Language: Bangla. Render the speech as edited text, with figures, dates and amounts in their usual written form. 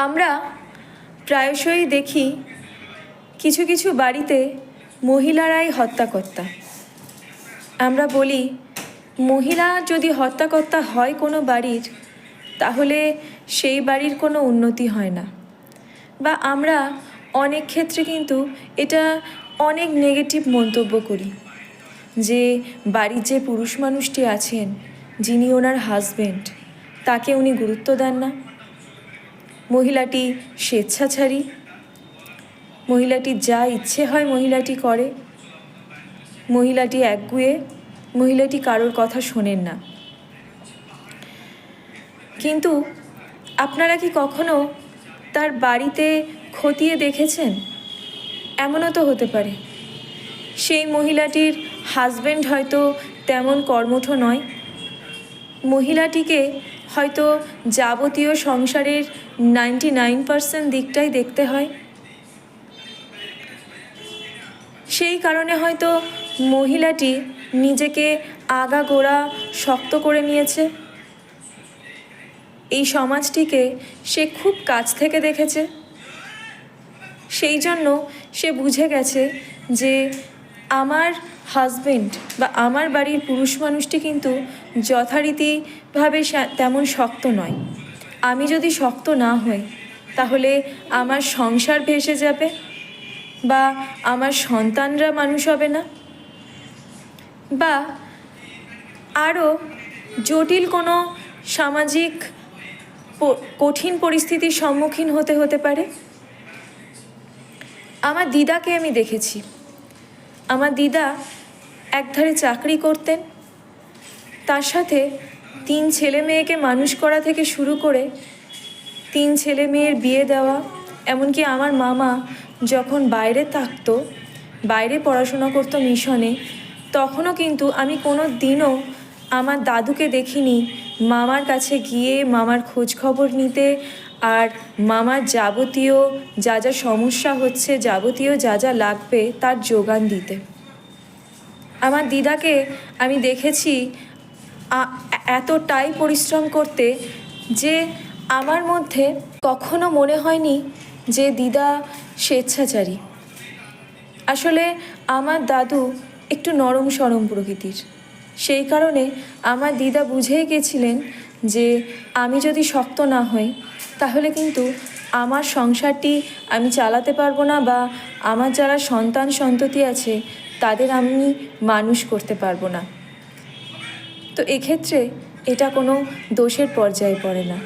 আমরা প্রায়শই দেখি কিছু কিছু বাড়িতে মহিলারাই হত্যাকর্তা। আমরা বলি মহিলা যদি হত্যাকর্তা হয় কোনো বাড়ির, তাহলে সেই বাড়ির কোনো উন্নতি হয় না। বা আমরা অনেক ক্ষেত্রে কিন্তু এটা অনেক নেগেটিভ মন্তব্য করি যে বাড়ির যে পুরুষ মানুষটি আছেন, যিনি ওনার হাজব্যান্ড, তাকে উনি গুরুত্ব দেন না, মহিলাটি স্বেচ্ছাচারী, মহিলাটি যা ইচ্ছে হয় মহিলাটি করে, মহিলাটি একগুঁয়ে, মহিলাটি কারোর কথা শোনেন না। কিন্তু আপনারা কি কখনো তার বাড়িতে খতিয়ে দেখেছেন? এমনও তো হতে পারে সেই মহিলাটির হাজব্যান্ড হয়তো তেমন কর্মঠ নয়, মহিলাটিকে হয়তো যাবতীয় সংসারের 99% দিকটাই দেখতে হয়। সেই কারণে হয়তো মহিলাটি নিজেকে আগাগোড়া শক্ত করে নিয়েছে। এই সমাজটিকে সে খুব কাছ থেকে দেখেছে, সেই জন্য সে বুঝে গেছে যে আমার হাজব্যান্ড বা আমার বাড়ির পুরুষ মানুষটি কিন্তু যথারীতিভাবে তেমন শক্ত নয়। আমি যদি শক্ত না হই তাহলে আমার সংসার ভেসে যাবে বা আমার সন্তানরা মানুষ হবে না, বা আরও জটিল কোনো সামাজিক কঠিন পরিস্থিতির সম্মুখীন হতে পারে। আমার দিদাকে আমি দেখেছি। আমার দিদা একধারে চাকরি করতেন, তার সাথে 3 ছেলে মেয়েকে মানুষ করা থেকে শুরু করে 3 ছেলে মেয়ের বিয়ে দেওয়া, এমনকি আমার মামা যখন বাইরে থাকতো, বাইরে পড়াশোনা করতো মিশনে, তখনও কিন্তু আমি কোনো দিনও আমার দাদুকে দেখিনি মামার কাছে গিয়ে মামার খোঁজ খবর নিতে আর মামার যাবতীয় যা যা সমস্যা হচ্ছে, যাবতীয় যা যা লাগবে তার যোগান দিতে। আমার দিদাকে আমি দেখেছি এতটাই পরিশ্রম করতে যে আমার মধ্যে কখনো মনে হয়নি যে দিদা স্বেচ্ছাচারী। আসলে আমার দাদু একটু নরম সরম প্রকৃতির, সেই কারণে আমার দিদা বুঝেই গেছিলেন যে আমি যদি শক্ত না হই তাহলে কিন্তু আমার সংসারটি আমি চালাতে পারবো না, বা আমার যারা সন্তান সন্ততি আছে তাদের আমি মানুষ করতে পারবো না। তো এক্ষেত্রে এটা কোনো দোষের পর্যায়ে পড়ে না।